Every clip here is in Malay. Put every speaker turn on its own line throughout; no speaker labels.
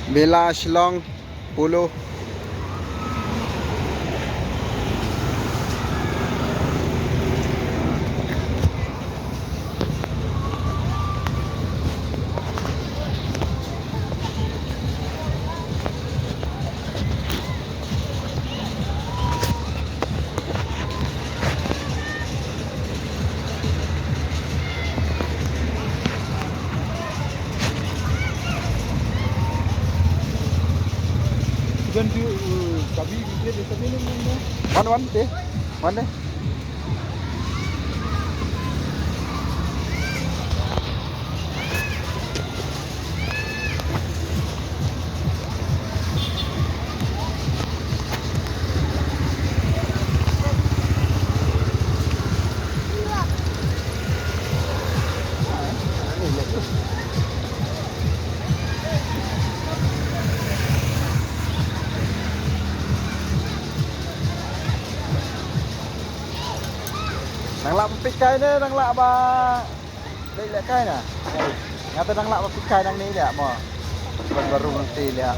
Bela Shillong 10.
Tujuan tu kami dia di sana ni.
One deh. One deh. Nang lak pikai ni, nang lak ba dei lek kai na. Ngata nang lak pikai nang ni lek mo. Baru nanti lek.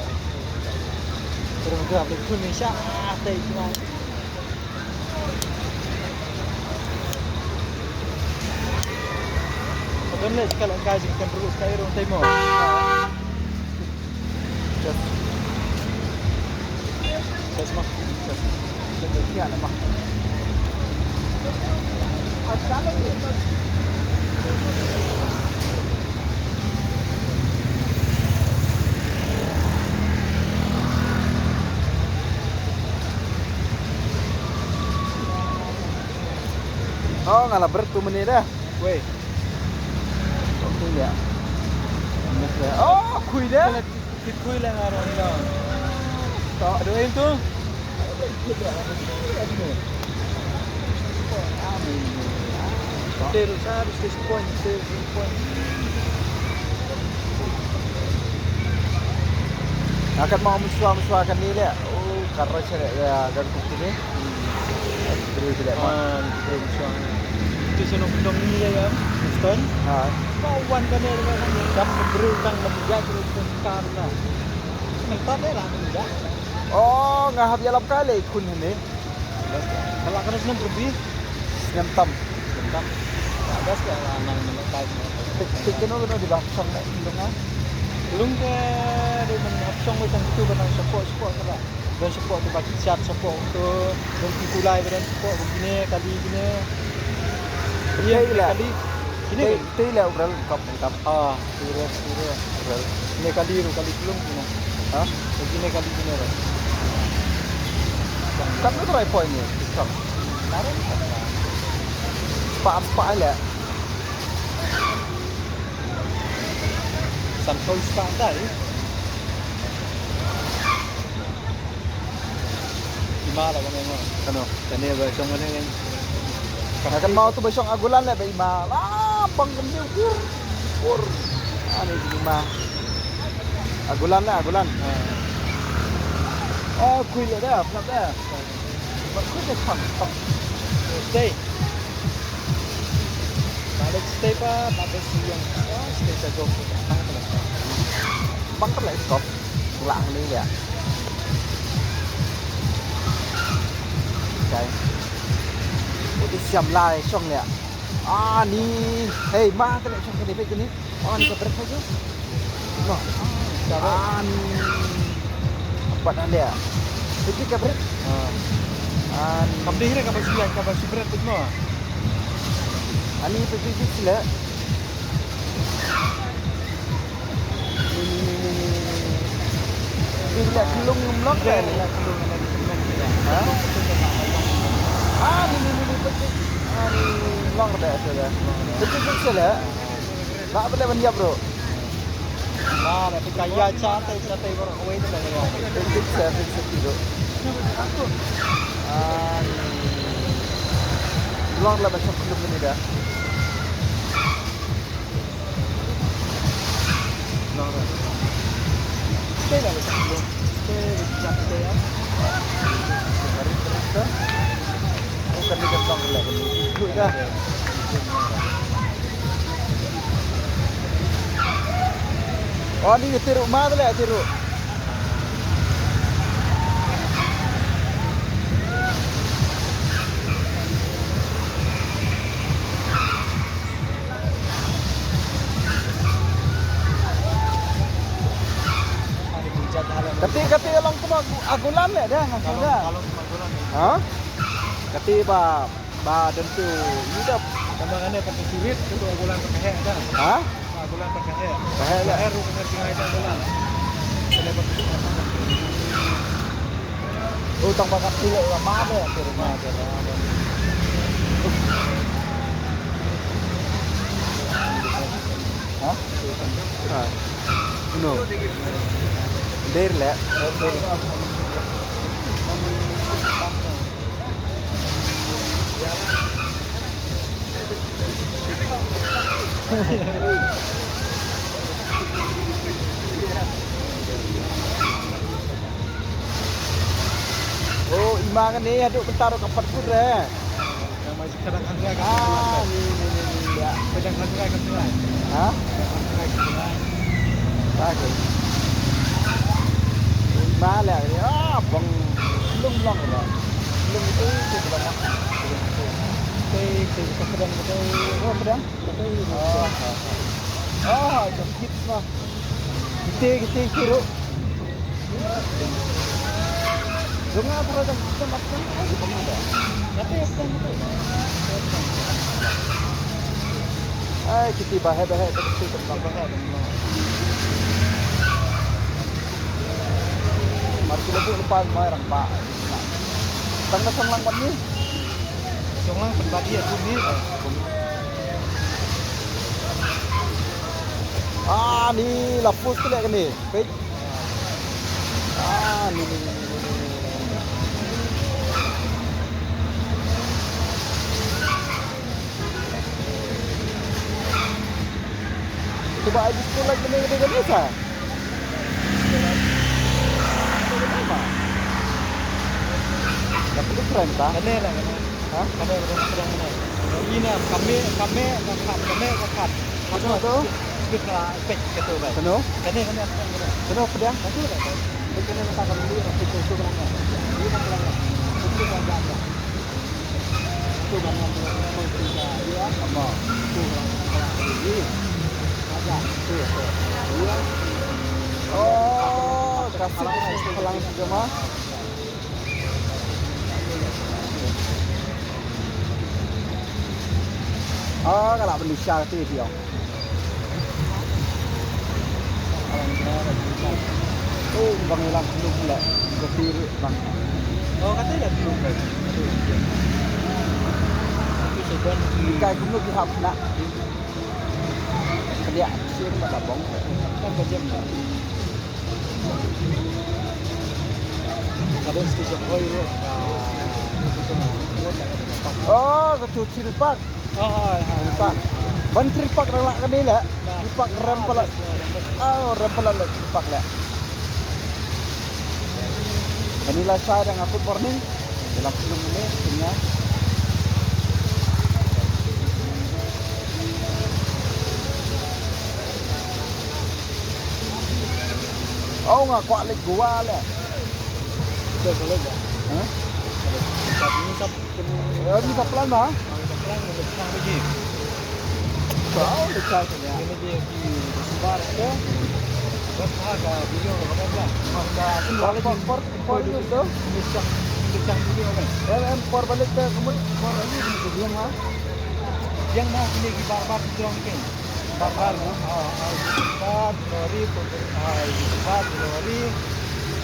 Terus tu apa pun Malaysia tai cuma. Kadang ni kalau gaji kan terus kai orang Timur.
Just
Semua.
lebih siap lah mah. Oh, ngalah berat tu menit dah.
Weh.
Okey ya. Oh, kui dah.
Kita lah orang dah. Tak ada yang tu. Terus harus point.
Akan mau musuh-musuhkan ni lek. Oh, karena cakap ya dan kuku ni. Terus tidak mah.
Itu senang bendong ni ya. Stone.
Ha.
Kawan kan dia dapat berutang menjadi terus tentang lah. Mentah dia lah menjadi.
Oh, ngahap yalam kali kun ni.
Kalau kena senang lebih.
Ngentam.
Tentang. Ada sekarang anak menetap.
Tikino di bahasa nak dengar.
Belum ke dia mengopsong macam itu benang support kena. Dan support tu bagi siap support untuk kulai dan support begini kali gini. Iya kali ini
Tila ubral kap.
turun
Ubral.
ini kali belum gini.
Ha?
Begini kali gini lah.
Kap tu try point ni. Kap.
Taruh
Spa lah.
sampai standar ni. Gimana kan memang?
Ano?
Tadi macam mana yang
Akan mau tu besok agulan lah bayi ma. Lapang kembil kur. Ani di ma. Agulan lah agulan. Oh, kui le dah, kenapa dah? Bagus dah pang.
stay. Balik stay pa, balik siang. Stay sa go.
Bang kan lại stop. Lạng đi vậy. Okay. Ủa siam lai xong nè. Ni. Hey, ma cái lại xong cái này ni. Ni keberat saja. Wah. Ni. Apa dah dia? Itu keberat.
Kamu dihira kamu siang, kamu subret tu semua.
Ani pergi sila. Ini tak kelung lumlok kan? Ni pergi. Ni long dah sudah. Pergi sila. Tak boleh menjawab bro.
Nah, tapi kaya catai orang away tu lah.
Pergi bro. Long lah macam belum ni dah.
Stay lah macam belum. Stay ya.
Terus. Bukan ni kan long lah. Ikut dah. Oh ni tiruk mah tu lah tiruk. Kati lang ko agulan le dah ngasih dah.
Kalau kemagulan.
Ha? Kati ba dan tu hidup.
Kambangannya pakai sirit itu agulan pakai hek dah.
Ha?
Agulan pakai hek.
Bahaya lah.
Hek rupanya tinggal itu agulan. Kena pakai
Utang bakat sila lama deh ke rumah ke. Ha? Ha. No. Der le. Oh, ima kan ni aduk bentar kapat pun dah.
yang masih kadang angkai kan.
Ah, ni ya.
Kadang angkai kan tengah.
Ha?
Angkai kan tengah.
Bagus. Ima lah ni. Ah, bang belum lah. Belum itu berapa?
Kita pedang kita.
Oh, pedang? Ah, sakit mah. Kita kira. Jangan apa dah kita makan lagi pemada.
Tapi apa itu?
Kita bahaya kita tentang bahaya. Mari kita lepas marang Pak. Tangga sanglang pan ni.
Songlang berbagi ya bumi.
Ah, ni lapus tu lek ni. Baik. Ah, ni. Coba aja sekolah gini biasa. Dapat keren tak?
Kene lah kene.
Hah?
Kene pedang kene. Ini kami kakat.
Macam tu?
Kita pek gitu baik.
Seno?
Kene kene kene.
Seno pedang?
Itu dah. Kene nak kami dulu nak itu pedang. Ini pedang. Itu pedang. Itu pedang yang kita dia
Apa?
itu pedang ini. Ada tu. Dia
Oh, kasih pelang semua. Oh, kalau beli syar tu dia. Oh, bang hilang belum pula. Ketir bang.
oh katanya belum kan. Itu seban
Ikai kuno dihap nak. Dia sih tak labong.
kan kejam. Ada stesen oil.
Oh, ketu cilpak.
Oh,
Cilpak. Ban cilpak relak kan ni lah. Cilpak rem pala. Oh, rem pala lah cilpak lah. Inilah saya dengan food morning dalam 10 menit punya. Oh, nggak kuat lagi gua lah.
Betul boleh tak?
Hah?
Ini sab
Ini pelan mah.
pelan besar lagi.
Kau dekat ya.
Ini dia di sebar ke. Berharga video apa dah?
Masa balik impor itu.
Kencang video kan.
Impor balik ke kemudian impor lagi di diam mah.
Yang mau ini di barbar itu orang kan. Barbar, cepat, lori, cepat, lori,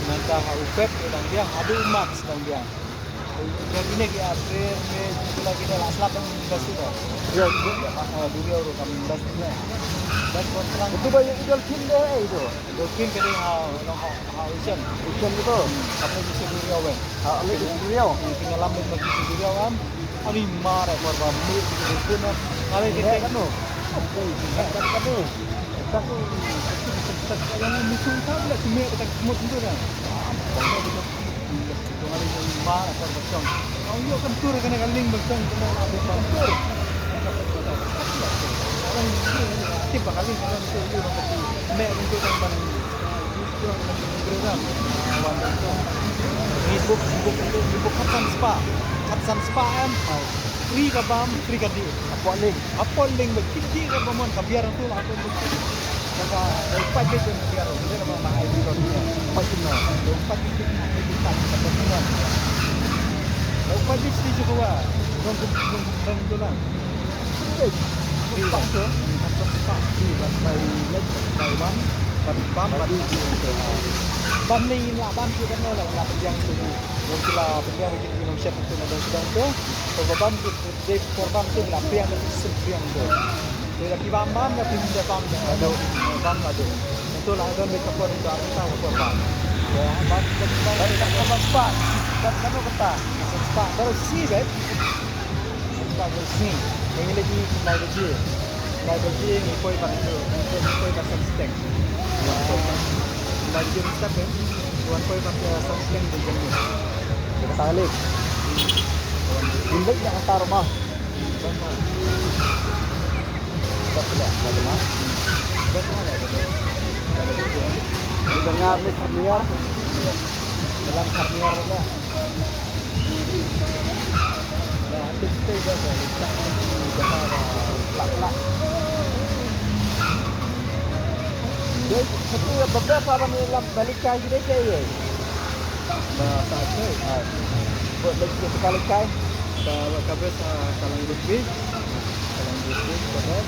nanti upep dan dia, ada max dan dia. Yang ini di April, lagi dah selap yang dah sudah.
Ya,
Dulu orang kami dah sudah. Dan kontrang
itu banyak idol king deh itu.
Dokin kena ujian.
Ujian itu.
Apa bisa diri awak?
Oleh di beliau.
Tinggal lambat bagi diri awak. Ani marah korban milik itu kan. Kalau kita
Kan tu. Kan tu.
yang musuh tablet semua kita semut itu kan. Kalau ini marah korban cong. Kau yo kan tur kena kaling bercong kena ada tur. Orang tiba kali kalau itu orang mek untuk tempat itu program awan itu ribuk kapsan spa am free ka bam free ka di
Apa link?
apa link begini ka bamon ka biar tu lah aku maka Empat betul dia orang. Dia nama mahal di dunia. Empat kena. Empat betul nak hidup sampai semua. Empat betul juga wah. Dong tu lah. Empat tu. Empat di Bali lagi Taiwan. Bam di Bam ni lah bam tu kan lah yang tu. Yang kita beriang bagi Indonesia tu nak sedang tu. Kalau bam tu dia korban tu lah yang sepiang tu. Dia lagi bam lagi dia bam ada bam ada. Itu lah ada mereka pun itu apa korban. Ya bam dari tak korban spat. Dan kamu kata spat baru si bet. Spat baru si. Yang lagi mai gaji. Mai gaji ni koi bang tu. Koi bang stek. Lagi mesti kan. Tuan koi bang stek di jenis. Kita talik. Indek yang antar rumah. Betul lah, bagaimana? Betul lah, betul. Dengar ni karniar, dalam karniar ada. Nah, kita juga lihat kita pelak-pelak. Jadi, setiap beberapa orang dalam balik kai kita je. Nah, tak ada. Buat lagi sekali kai. Kabel kalang rugby kabel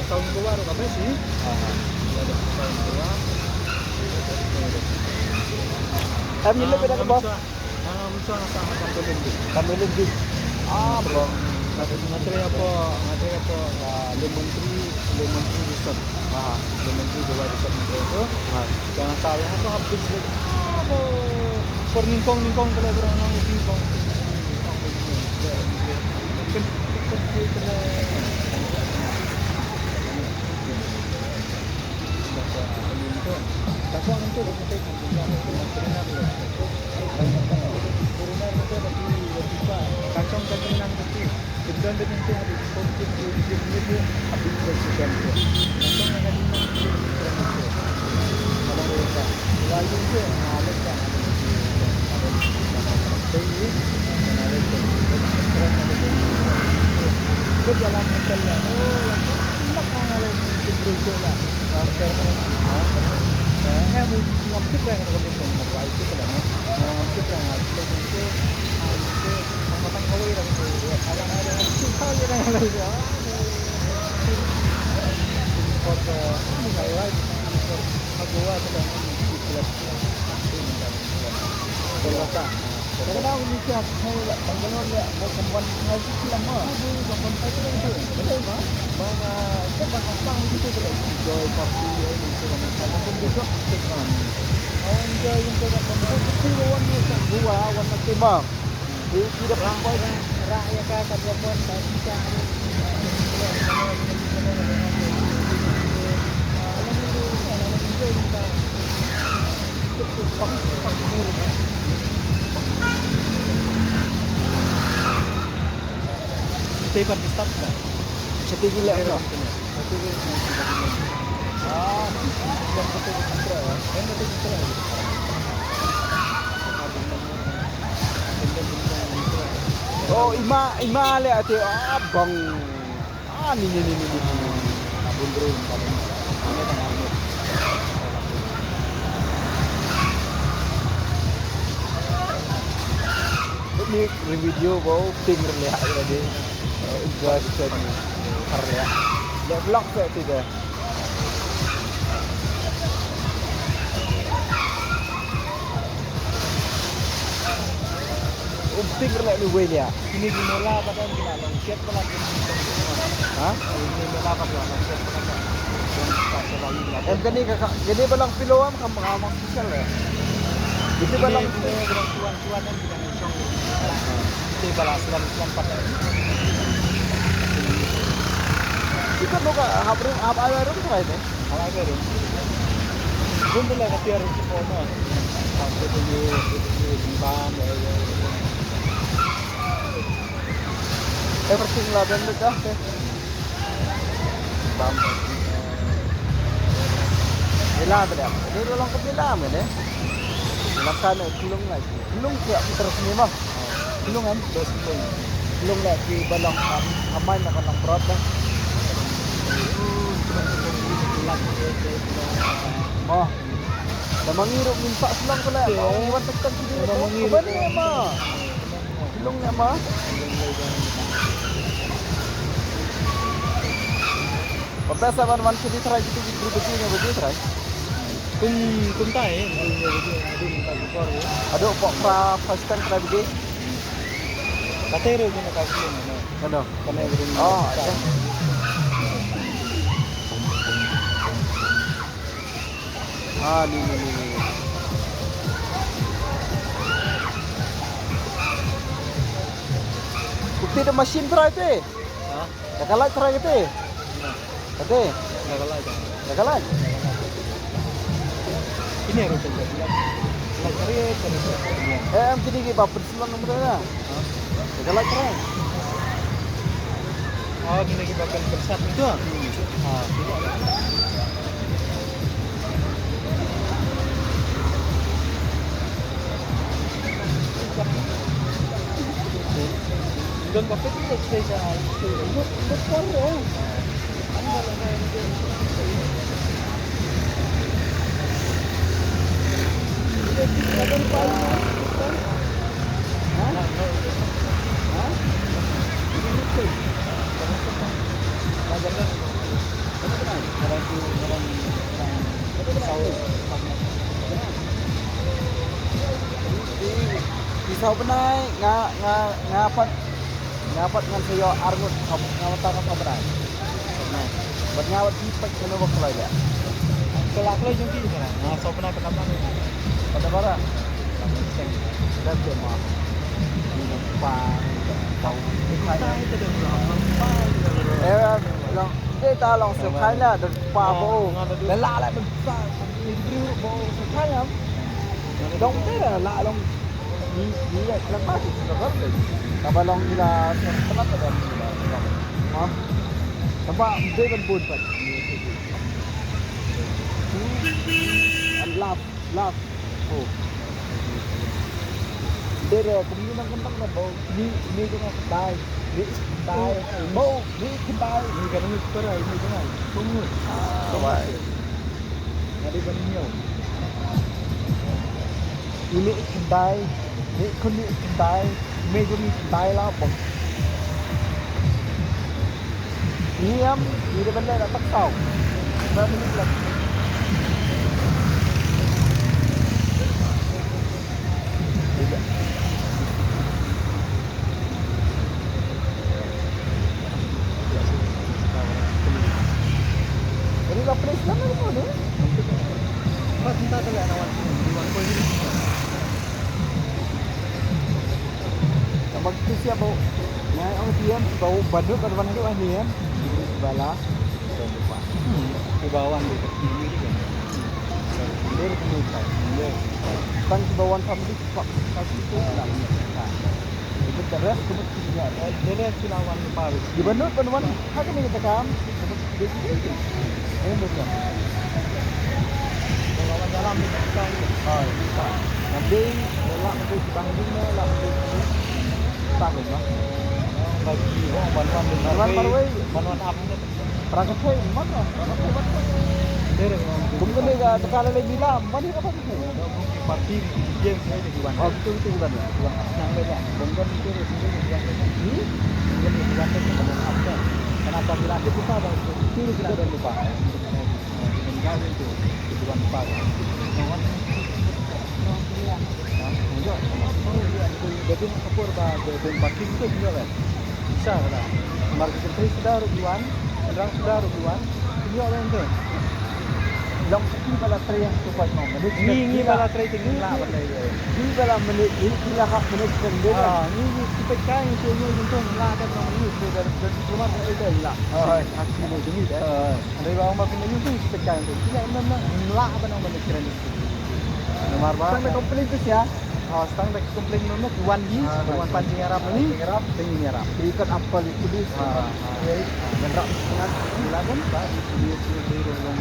tahun baru kabel sih ada tahun baru kami lebih dari bos musuh nak kami lebih bro materi apa lemon tree resort lemon tree bawa resort itu jangan salah itu habis ningkong kalau orang ningkong dalam hotelnya enak kalau begitu lah karena mungkin yang ada di sana itu kan mungkin yang ada itu sama kawai dan kalau ada itu kau yang ada foto ini kawai aku ada Karena ini siap saya Bangalore ya mau kembali lagi lama. Bangun pagi itu. Betul mah? Bangga cepat pasang gitu terus. Joy party ini sudah sama pun besok tekan. Awan joy yang kita kembali itu warna gua warna timbang. Di tidak sampai rakyat kata pun tak bisa. Paper di stop kan? Setinggi lah kan? Yang betul kontra ya? Yang betul kontra. Oh ima le ate abang. Ni. Bundru ini video bau ting lihat tadi. Interested karya. Dia vlog kayak tidak. Ting relak ni ya. Ini dimula pada kita longket pula kita. Hah? Ini dimula pada longket pula. Kani kakak, jadi balang piloam kamu spesial ya. Itu balang tuan-tuan yang kita nisong. Itu balang selam pakai. Kita loka hab air itu kan ini. Hab air. Bunda lah nanti harus dipono. Sampai dulu bam. Everything lah dan dah. Bam. Hilang dah. Ini tolong ke hilang ni. Makan tulung lagi. Tulung siap terus ni mah. Tulung kan? Tulung lagi balang aman nak balang berat dah.
Oh. Dah menghirup minta selang pula. Mau iwan tekan sini.
Dah menghirup.
Apa ni ama? Belum ni ama. Apa sahabat man sini try gitu begini begini try.
Kum tay
Aduh pok pra first time try begini.
katero gina kasi ano.
Ano?
Kanay rin.
Oh, ada. Ni. Bukti ada mesin try tu.
Ha?
Dah kalah try gitu. Kata,
Nagala dyan.
dah kalah.
Ini harus terjadi lagi. Nagkarit,
Am kini ke bapak selang nomor dah. Dah kalah try.
Oh, ginagibagan bersat itu ah. Doon kapit ito sa doktor.
Pisau benai ngapat ngan sayo arngut ngawat apa benai. Nah, buat ngawat dipek kena waktu aja.
Kelak lo yung kini sana. Nah, so pernah ketemu
Pada bara. Dan dia mah. Ini pang tahu. Long dia ta long surprise lah dan pa bo. Dan la lại besar. Ini bo surprise lắm. Long thế là lạ long. Ni lang mati sudah kan. Kabalong nila tempat ada nila. Ha? Nampak dia kan pun pat. And laugh. Oh. Dia cũng như năng kentang là bau. Ni juga kedai. Ni kedai. Bau, ni kedai.
Ini kan ini pera ini kan. Tunggu.
Baik.
Ada banyak.
Ini kedai. Ni kun ni kedai. Meja ni kedai lah bang. Ini am, ini benda nak tak tahu. Berapa minit lagi? Jadi dah place lah mana ni?
Pas entah tu lah awan. Awan kau ini.
Sabag tu siya bau. Ngai ang tiam bau badut kadwan tu ahli ya. Bala. Lupa.
Di bawah tu. Ini dia.
Dia perlu tahu. Dia. Kan bawaan family pak pasti tu lah. Itu terus kemudian
Dia silawan di Paris.
di Bandung penuan hak ni kita kam. Ini betul.
Lawan dalam di belakang.
Oh, tak. Nanti lelak tu Bandung ni lah. Tak lah.
Bagi bantuan di bantuan apa ni?
Perangkat saya mana?
Dia
Kemudian dia tekan lagi bilang, mana apa tu?
parti game saya di Iwan.
Oh, itu bukan ya?
Yang beda. Kemudian itu resmi di Iwan. Ini jadi Iwan itu kemudian apa? Kenapa bila itu kita ada itu kita ada lupa. Meninggal itu Iwan lupa. Iwan jadi kapur ba parti itu juga kan. Bisa kan? Market entry sudah Iwan, orang sudah Iwan. Ini orang itu.
Long ni bala tray yang tupai mau.
Ni bala tray tinggi lah bala itu.
Ni bala menit ni kila hak menit sendiri.
Ni kita kain tu ni untuk lah kan orang ni sudah cuma ada lah.
Oh, hak ni demi dah.
Ada orang makin ni tu kita kain tu. Kita memang lah apa nama menit keren itu. Nomor berapa?
Sampai komplain tu ya.
Stang dah komplain nomor Iwan ni, Iwan pancing Arab ni, tinggi Arab.
Ikat apa itu di
Dan rak sangat silakan Pak di orang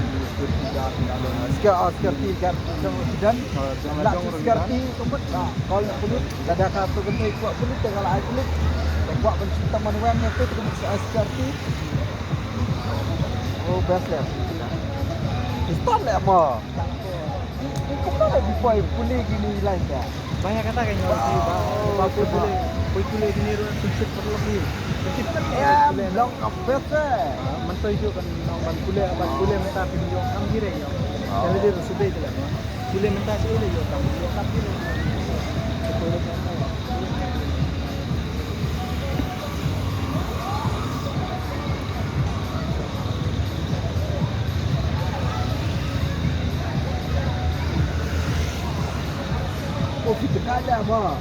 Security guard dan security tempat kalau kulit ada kartu bentuk kuat kulit kalau ada kulit buat pencipta manual itu security Oh, best lah. Start lah mo. Kau tak di boy boleh gini lain dah.
Banyak kata kan nyawa sih, bapak boleh gini orang tuntut berlebih.
Ya, long kapet eh.
Mentau itu kan ban kuliah minta video kam gire yo. Jadi dia sudah itu lah. Kuliah minta sih itu yo kam gire. Kuliah minta.
Oh, kita kaya mo.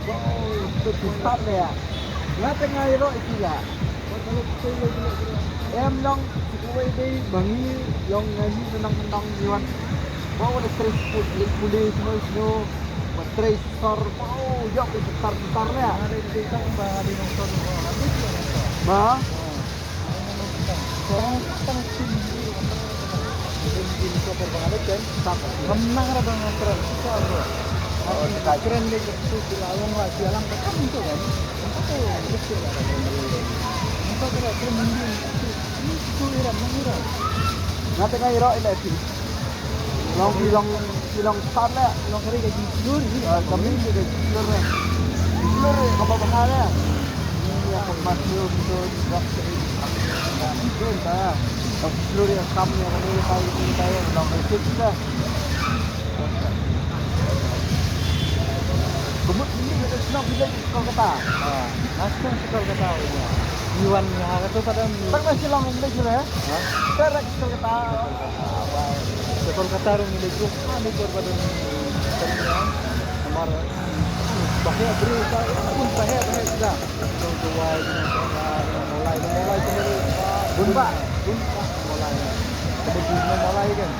Wow, tu start lah. Lah tengah iro ikilah. Em long kuwi day bangi long ngaji tenang-tenang jiwan. Bawa ada stress boleh semua stress sor. Wow, jauh ke besar lah.
Ada di kita bah di nonton.
Ma?
Sekarang kan sini. Ini super banget kan. Menang ada banget keren. Keren deh itu dilalung lah jalan ke kan itu kan. Itu betul lah. Kita kira keren mending. Itu iran.
Nah tengah iro ini sih. Long start lah.
Long kari gaji jujur sih.
Kami juga jujur lah. Jujur apa bahaya? Ini yang masih untuk dokter. Itu dah. Jujur yang kami yang ini tahu long resip lah. Gemuk ini kita senang bila kau kata.
Langsung sekal kata ya. Iwan yang itu pada
Tak masih long ini juga ya. Sekarang kita kata.
sekal kata orang ini grup ada berbadan ternyata kemar bahaya beri pun bahaya sudah. Dua mulai sendiri.
Bumba.
Mulai. Kemudian mulai kan.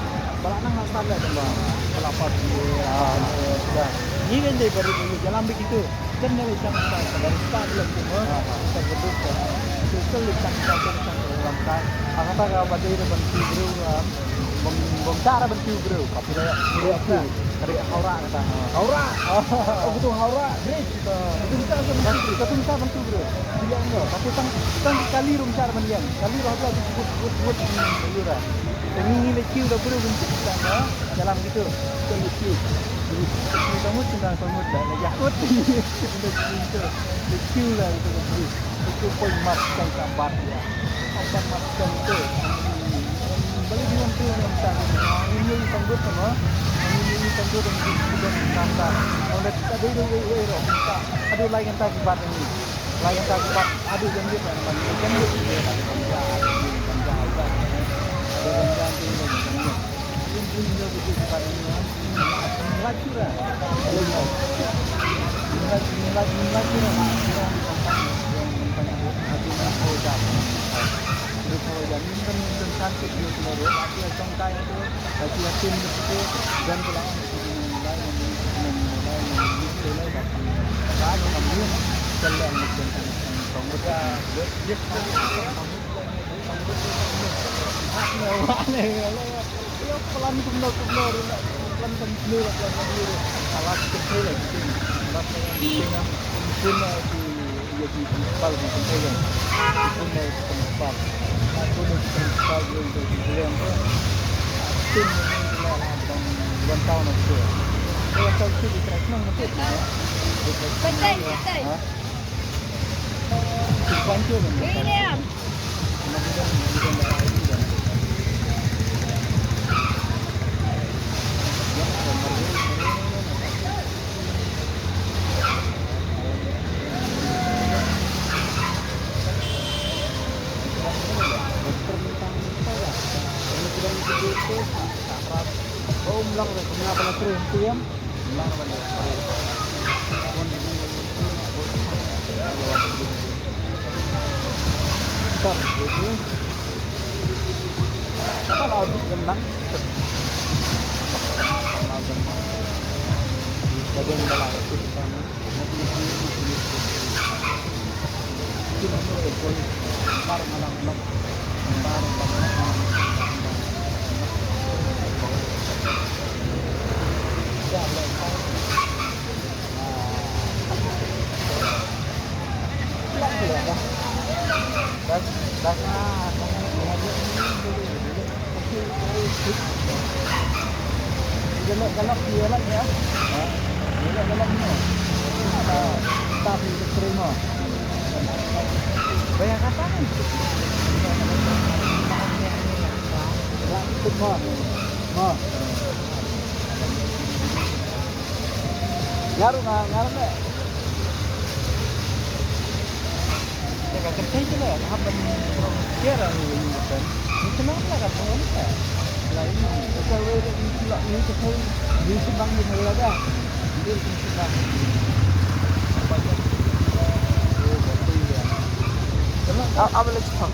Balak nang standar kan. Pelapat sudah. Ini kan dia baru jalan begitu. Dan dari sana dari start lah semua. Kita berdua. Itu lihat kita dalam kan. Aku tak kau baca itu benci bro. Cara benci bro. Tapi dia dari haura kata.
Haura. Oh betul haura. Bridge. Itu bisa benci bro.
Dia enggak. Tapi tang kali rum cara mendiam. Kali rum apa buat lura. Ini lekiu dah bro benci sana. Jalan gitu. Lekiu. Ini kamu tinggal kamu dah yakut. Itu lekiu lah itu bro. Itu poin mat kan kabar ya. Kabar mat kan itu. Balik dengan tu yang sana. Ini panggil sama. Ini panggil dengan sudah kata. Oleh tadi itu ero. Ada lagi yang tak kibat ini. Lagi yang tak kibat. Ada yang dia kan. Kan dia ada bangsa. Ada bangsa ini. Ini dia betul kibat ini. Lagi lah. Lagi lah. Dan cantik dia seluruh lagi congkai itu lagi yakin itu dan pulang mulai kan kami jalan dengan pemuda yes ya pelan kumno pelan kumno salah kecil lagi dengan punya di pal di punya tempat aku nih principal itu yang tim ini dalam 1 tahun itu. Saya tahu sih di track nang mungkin ya.
Betul.
Bantu kan.
William.
Oh, ulang lah. Kenapa nak keren tu ya?
Ulang balik.
Stop. Ini. Kalau habis renang,
Bagian dalam itu sana. Itu namanya poin barang malam barang
Galak dia lah ya. Galak ni. Tapi terima. Banyak kata kan. Ikut mah. Ngaruh deh.
Teka kerja itu lah, kapan kira ini kan? Itu mana kan orang
Lain ni. Kalau ni kita ni sebang ni hari ada. Dia sebang. Banyak. Apa lagi sebang?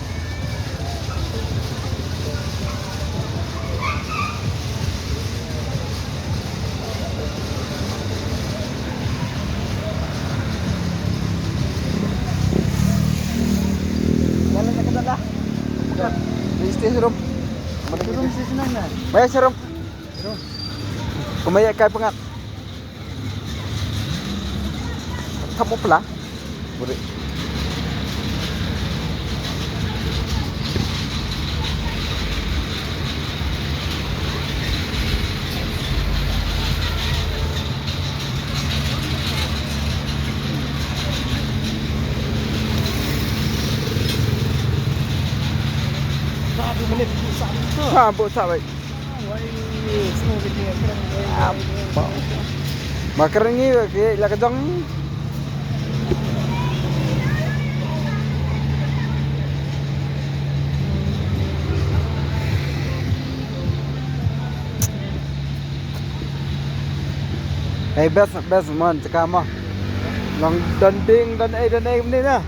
Jalan ke dalam. Register serum.
Turun sih senangnya.
Bayar serum. Kumaya kay pengat. Kamu pula? Boleh.
Satu menit satu.
Sambut sahabat.
Wah, semua begini keren.
Apa? Makar ni ke la kedong. Best man cakap mah. Long danding dan ni lah.